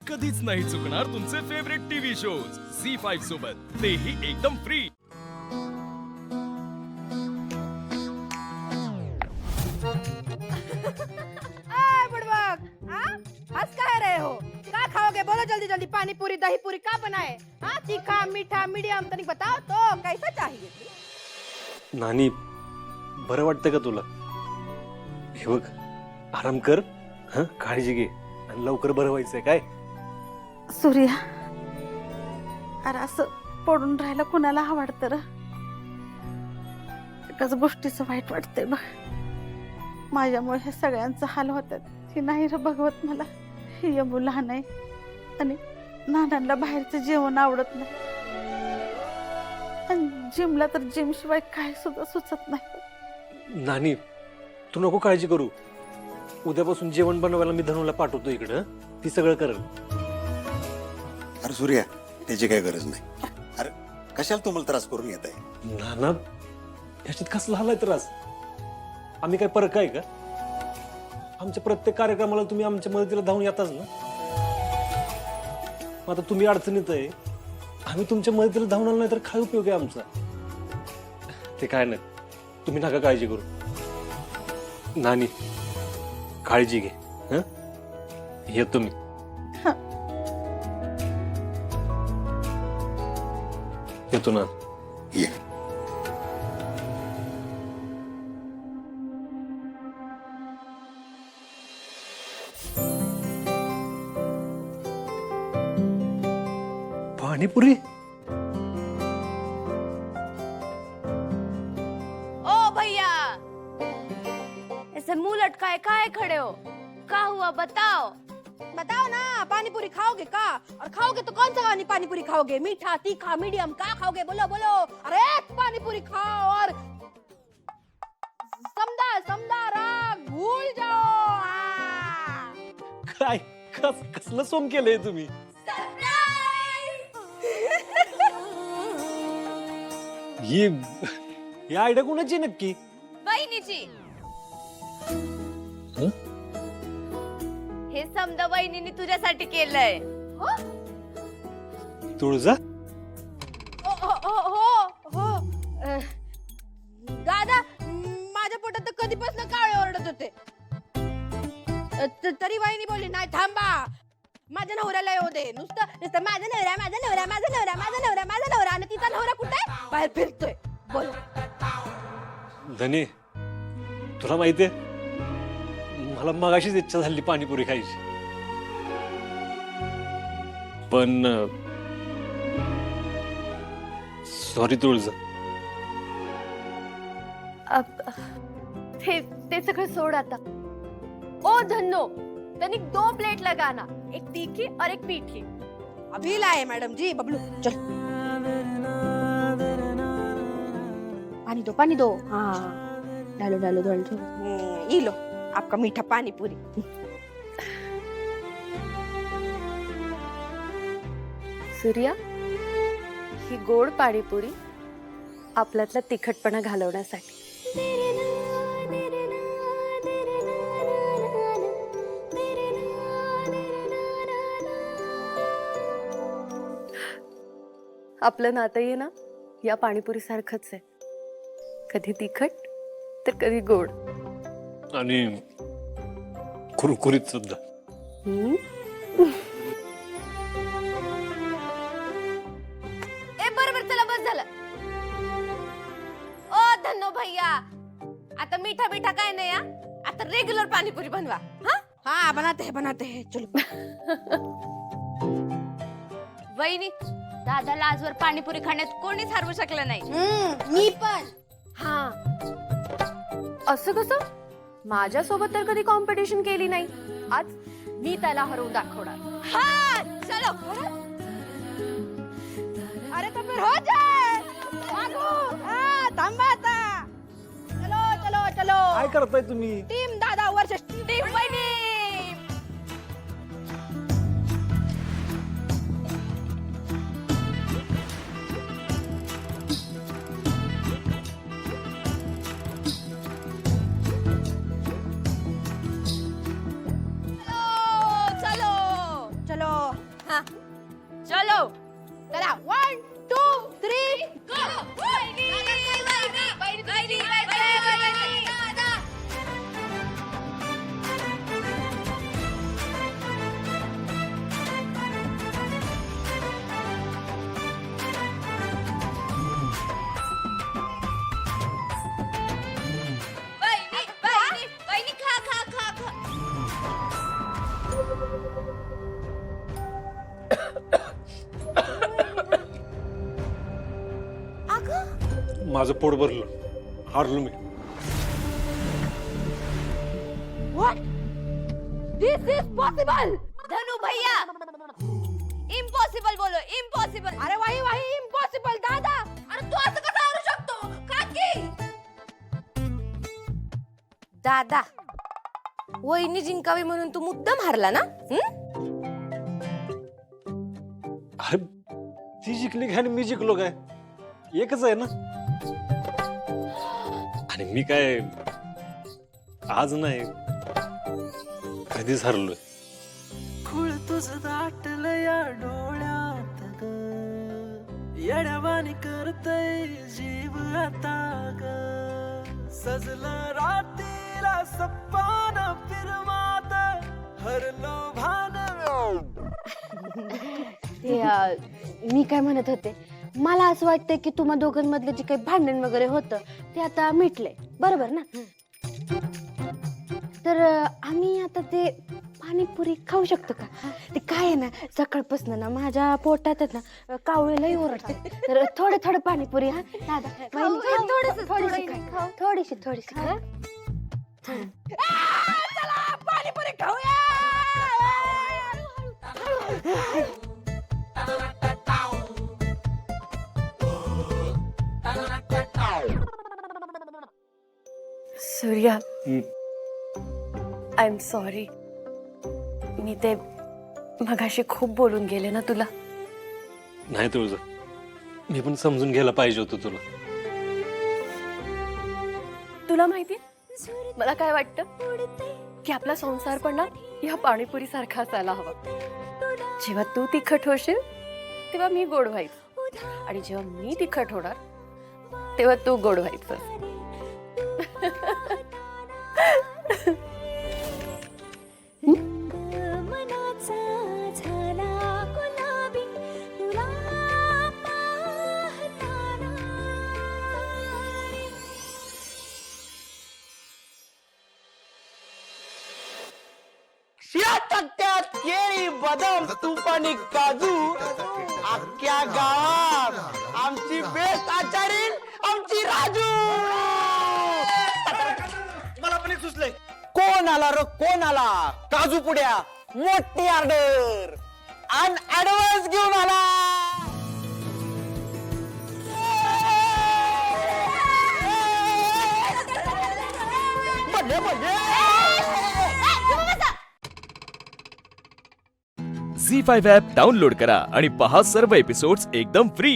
कधीच नाही चुकणार तुमचे फेवरेट टीव्ही शोज झी5 सोबत, तेही एकदम फ्री। हंस कह रहे हो? क्या खाओगे बोलो जल्दी जल्दी। पानी पूरी दही पूरी क्या बनाए? हाँ, तीखा मीठा मीडियम तनिक बताओ तो कैसा चाहिए? नानी, बरं वाटतं का तुला? हे बघ, आराम कर, हं, काळजी घे आणि लवकर बरं व्हायचंय काय? सूर्या, अरे असं पडून राहायला कुणाला आवडतं र? एकाच गोष्टीचं वाईट वाटतंय बघ, माझ्यामुळे हे सगळ्यांचा हाल होतात। हे नाही र भगवत, मला हे यमू लहान आहे आणि नानांना बाहेरचं जेवण आवडत नाही आणि जिमला तर जिम शिवाय काय सुद्धा सुचत नाही। नानी, तू नको काळजी करू, उद्यापासून जेवण बनवायला मी धनुला पाठवतो इकडं, ती सगळं करेल। अरे सूर्या, त्याची काही गरज नाही। अरे कशाला तुम्हाला त्रास करून येत आहे? नाना, ह्याच्यात कसला हलाय त्रास? आम्ही काय परक आहे का? आमच्या प्रत्येक कार्यक्रमाला तुम्ही आमच्या मदतीला धावून येताच ना। आता तुम्ही अडचणीत आहे, आम्ही तुमच्या मदतीला धावून आलो नाही तर काय उपयोग आहे आमचा? ते काय नाही, तुम्ही नका काळजी करू। नानी, काळजी घे, हं? येतो मी। येतो ना। ये पाणीपुरी? ओ भैया, ऐसे मुंह लटकाए काहे खड़े हो? क्या हुआ बताओ? बताओ ना, पानी पूरी खाओगे का? और खाओगे तो कौन सा वाली पानी पूरी खाओगे? मीठा तीखा मीडियम क्या खाओगे? बोलो बोलो। अरे पानी पूरी खाओ और समदा समदा राग भूल जाओ। काय कसलं सोम केलंय तुम्ही? ही आयडिया कोणाची नक्की? वहिनीची। हं? हे समदा वहिनीने तुझ्यासाठी केलंय। हो तुळजा? हो हो हो। दादा, माझ्या पोटात तर कधीपासून काळे ओरडत होते, तरी वहिनी बोलली नाही थांबा, माझ्या नवऱ्याला येऊ दे। नुसतं नुसतं माझा नवरा माझा नवरा माझा नवरा माझा नवरा माझा नवरा, आणि तिचा नवरा कुठे बाहेर फिरतोय? बोल धनी, तुला माहितीये, मला मगाशीच इच्छा झाली पाणीपुरी खायची, पण सॉरी तुळजा। ते सगळं सोड आता। ओ धन्नो, तनिक 2 प्लेट लगाना, एक तीखी और एक मीठी। अभी लाए मैडम जी। बबलू चल, पानी दो। हाँ, डालो डालो डालो। ये लो आपका मीठा पानी पूरी। सूर्या, ही गोड पाणीपुरी आपल्यातला तिखटपणा घालवण्यासाठी। आपलं नातं आहे ना, या पाणीपुरी सारखंच आहे, कधी तिखट तर कधी गोड आणि कुरकुरीत सुद्धा। बरोबर, चला बस झालं। ओ धन्नो भैया, आता मीठा मीठा काय नाही, आता रेग्युलर पाणीपुरी बनवा। हाँ बनाते हैं चलो। वहिनी, दादाला आजवर पाणीपुरी खाण्यात कोणीच हरवू शकलं नाही। मी पण। हा, असं कसं? माझ्यासोबत तर कधी कॉम्पिटिशन केली नाही, आज मी त्याला हरवून दाखवणार। हाँ चलो। अरे तो फिर हो जाए। थांबा आता। चलो चलो चलो। काय करताय तुम्ही? टीम दादा वर्सेस टीम वहिनी। चलो चलो चलो। हा चलो चला 1 2 3 गो खा खा खा खा माझं पोट भरलं, हारलो मी. What? This is possible. धनु भैया इम्पॉसिबल बोलो इम्पॉसिबल. अरे वाही वाही इम्पॉसिबल दादा. अरे तू असं कसं करू शकतो काकी? दादा वहिनी जिंकावी म्हणून तू मुद्दाम हारला ना? अरे ती जिंकली काय आणि मी जिंकलो काय, एकच आहे ना. आणि मी काय आज नाही कधीच हरलोय. खुळ तुझं दाटलं या डोळ्यात ग, येड्यावानी करतय जीव आता ग. सजलं रात्रीला सप्पान फिरवात हरलो भान. मी काय म्हणत होते, मला असं वाटतंय की तुम्हा दोघांमधलं जे काही भांडण वगैरे होतं ते आता मिटलंय, बरोबर ना? तर आम्ही आता ते पाणीपुरी खाऊ शकतो का? ते काय आहे ना, सकाळपासून ना माझ्या पोटात आहेत ना कावळेलाही ओरडते. तर थोडं थोडं पाणीपुरी. हा दादा थोडीशी खा. चला पाणीपुरी खाऊया. Surya, I am sorry. मी ते मगाशी खूप बोलून गेले ना तुला. नाही तुळजा, मी पण समजून घ्यायला पाहिजे होतं तुला. तुला माहिती मला काय वाटतं की आपला संसार पण ना या पाणीपुरी सारखा असायला हवा. जेव्हा तू तिखट होशील तेव्हा मी गोड व्हायचं, आणि जेव्हा मी तिखट होणार तेव्हा तू गोड व्हायचं. टक्क्यात केळी बदाम तूप आणि काजू. अख्ख्या गावात आमची बेस्ट आचारी आमची राजू. मला पण एक सुचलंय. कोण आला र कोण आला? काजू पुड्या मोठी ऑर्डर आणि ऍडव्हान्स घेऊन आला. झी5 ॲप डाउनलोड करा आणि पहा सर्व एपिसोड्स एकदम फ्री.